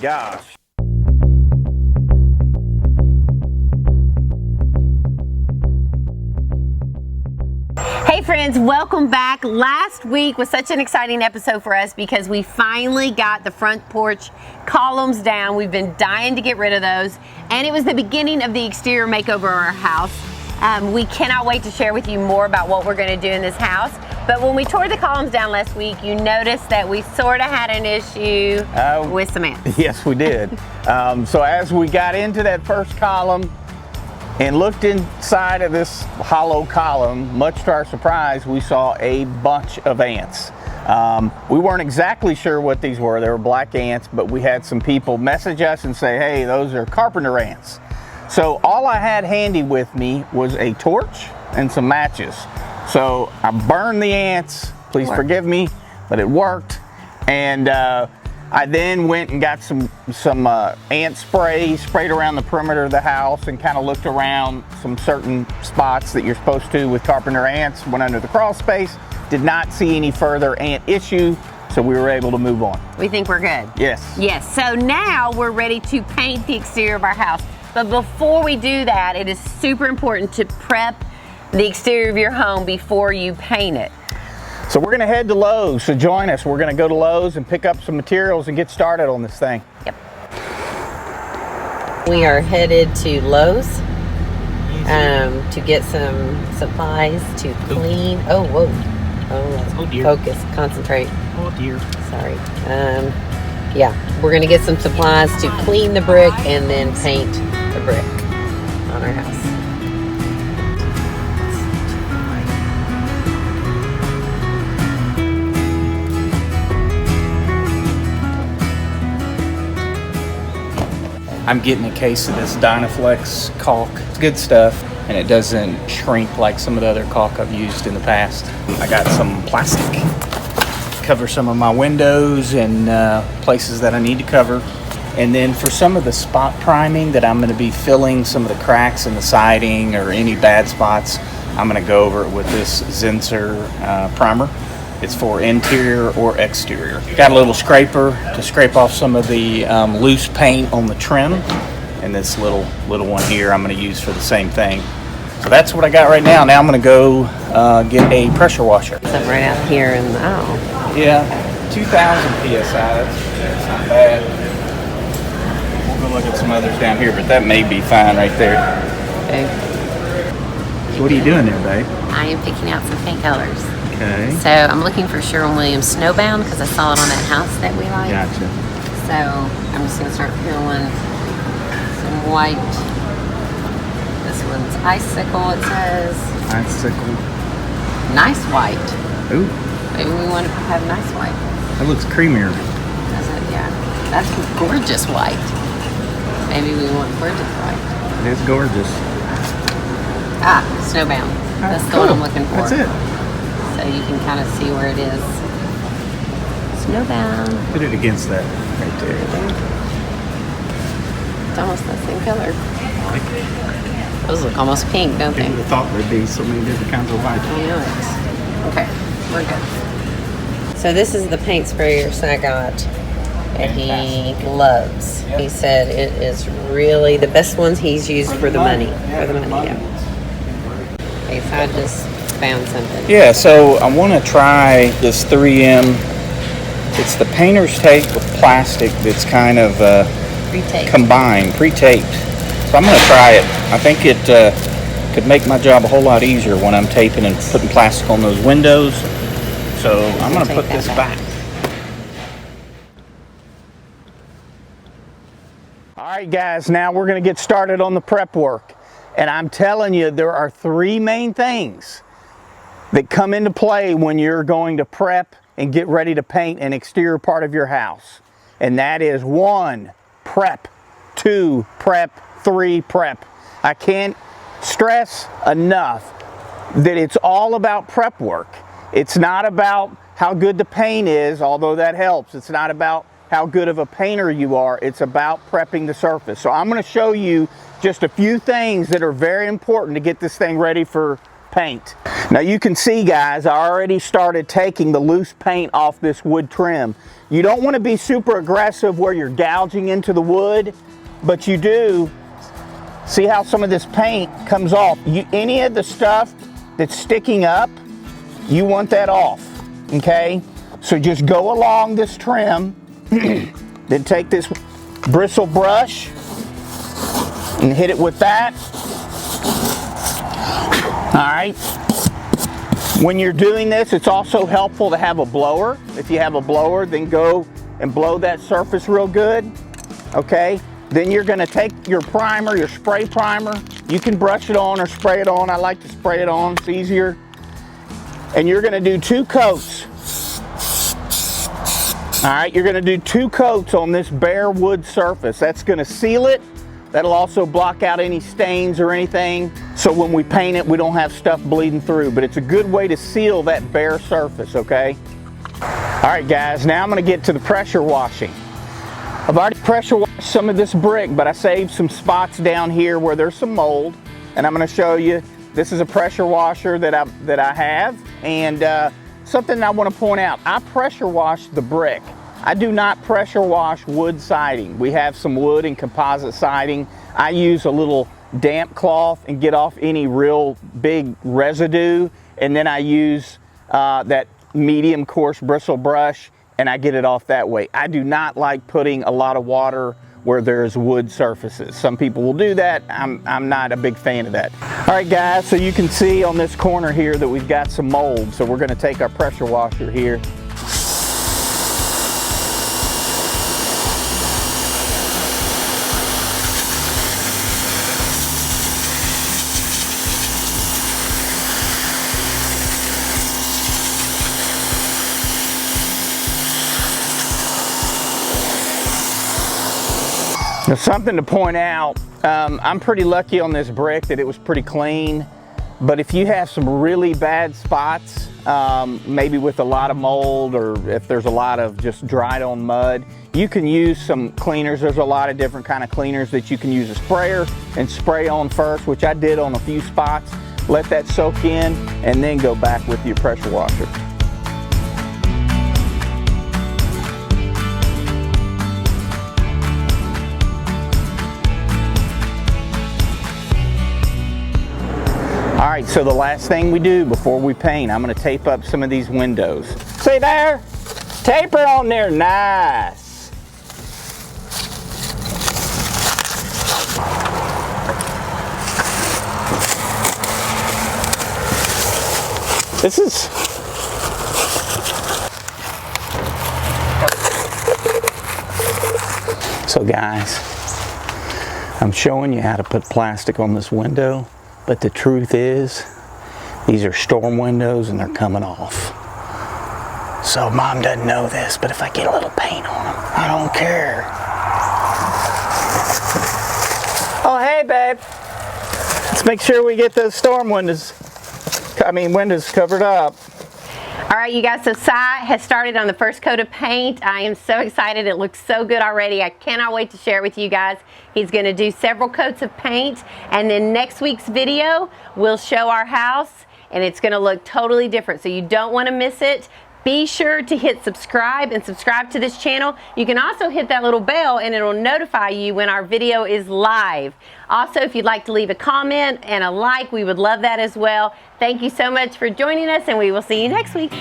gosh. Hey friends, welcome back. Last week was such an exciting episode for us because we finally got the front porch columns down. We've been dying to get rid of those, and it was the beginning of the exterior makeover of our house. We cannot wait to share with you more about what we're going to do in this house. But when we tore the columns down last week, you noticed that we sort of had an issue with some ants. Yes, we did. So as we got into that first column and looked inside of this hollow column, much to our surprise, we saw a bunch of ants. We weren't exactly sure what these were. They were black ants, but we had some people message us and say, hey, those are carpenter ants. So all I had handy with me was a torch and some matches. So I burned the ants, please forgive me, but it worked. And I then went and got some ant spray, sprayed around the perimeter of the house and kind of looked around some certain spots that you're supposed to with carpenter ants. Went under the crawl space, did not see any further ant issue, so we were able to move on. We think we're good. Yes. Yes, so now we're ready to paint the exterior of our house. But before we do that, it is super important to prep the exterior of your home before you paint it. So we're gonna head to Lowe's, so join us. We're gonna go to Lowe's and pick up some materials and get started on this thing. Yep. We are headed to Lowe's to get some supplies to clean. Oh, whoa. Oh dear. Focus, concentrate. Oh dear. Sorry. Yeah, we're gonna get some supplies to clean the brick and then paint the brick on our house. I'm getting a case of this Dynaflex caulk. It's good stuff, and it doesn't shrink like some of the other caulk I've used in the past. I got some plastic. Cover some of my windows and places that I need to cover. And then for some of the spot priming that I'm going to be filling some of the cracks in the siding or any bad spots, I'm going to go over it with this Zinsser primer. It's for interior or exterior. Got a little scraper to scrape off some of the loose paint on the trim, and this little one here I'm going to use for the same thing. So that's what I got right now. Now I'm going to go get a pressure washer. It's up right out here in the aisle. Yeah, 2,000 PSI. That's not bad. We'll go look at some others down here, but that may be fine right there. Okay. So what are you doing there, babe? I am picking out some paint colors. Okay. So I'm looking for Sherwin-Williams Snowbound because I saw it on that house that we like. Gotcha. So I'm just going to start peeling some white. This one's Icicle, it says. Icicle. Nice white. Ooh, Maybe we want to have nice white. that looks creamier. Does it? Yeah. That's gorgeous white. Maybe we want gorgeous white. It is gorgeous. Ah, Snowbound. That's the one I'm looking for. That's it. So you can kind of see where it is. Snowbound. Put it against that right there. It's almost the same color. Those look almost pink, don't they? I would have thought there'd be so many different kinds of white. I know it. Okay, we're good. So this is the paint sprayers I got that he loves. He said it is really the best ones he's used for the money. For the money, yeah. Okay, so I just found something. Yeah, so I want to try this 3M. It's the painter's tape with plastic that's kind of Pre-tape. combined, pre-taped. So I'm going to try it. I think it could make my job a whole lot easier when I'm taping and putting plastic on those windows. So I'm going to put this back. All right, guys, now we're going to get started on the prep work. And I'm telling you, there are three main things that come into play when you're going to prep and get ready to paint an exterior part of your house. And that is 1, prep, 2, prep, 3, prep. I can't stress enough that it's all about prep work. It's not about how good the paint is, although that helps. It's not about how good of a painter you are. It's about prepping the surface. So I'm going to show you just a few things that are very important to get this thing ready for paint. Now you can see, guys, I already started taking the loose paint off this wood trim. You don't want to be super aggressive where you're gouging into the wood, but you do see how some of this paint comes off. Any of the stuff that's sticking up, you want that off, okay? So just go along this trim, then take this bristle brush and hit it with that. All right. When you're doing this, it's also helpful to have a blower. If you have a blower, then go and blow that surface real good, okay? Then you're gonna take your primer, your spray primer. You can brush it on or spray it on. I like to spray it on, it's easier. And you're gonna do 2 coats. All right, you're gonna do 2 coats on this bare wood surface. That's gonna seal it. That'll also block out any stains or anything. So when we paint it, we don't have stuff bleeding through, but it's a good way to seal that bare surface, okay? All right, guys, now I'm gonna get to the pressure washing. I've already pressure washed some of this brick, but I saved some spots down here where there's some mold, and I'm gonna show you. This is a pressure washer that I have, and something I wanna point out, I pressure wash the brick. I do not pressure wash wood siding. We have some wood and composite siding. I use a little damp cloth and get off any real big residue, and then I use that medium coarse bristle brush and I get it off that way. I do not like putting a lot of water where there's wood surfaces. Some people will do that. I'm not a big fan of that. All right, guys, so you can see on this corner here that we've got some mold. So we're gonna take our pressure washer here. Now, something to point out, I'm pretty lucky on this brick that it was pretty clean, but if you have some really bad spots, maybe with a lot of mold or if there's a lot of just dried on mud, you can use some cleaners. There's a lot of different kind of cleaners that you can use a sprayer and spray on first, which I did on a few spots. Let that soak in and then go back with your pressure washer. All right, so the last thing we do before we paint, I'm gonna tape up some of these windows. See there? Tape her on there, nice. This is, so guys, I'm showing you how to put plastic on this window. But the truth is, these are storm windows and they're coming off. So Mom doesn't know this, but if I get a little paint on them, I don't care. Oh, hey, babe. Let's make sure we get those storm windows covered up. All right, you guys, so Si has started on the first coat of paint. I am so excited. It looks so good already. I cannot wait to share it with you guys. He's gonna do several coats of paint, and then next week's video, we'll show our house, and it's gonna look totally different, so you don't wanna miss it. Be sure to hit subscribe and subscribe to this channel. You can also hit that little bell and it'll notify you when our video is live. Also, if you'd like to leave a comment and a like, we would love that as well. Thank you so much for joining us, and we will see you next week.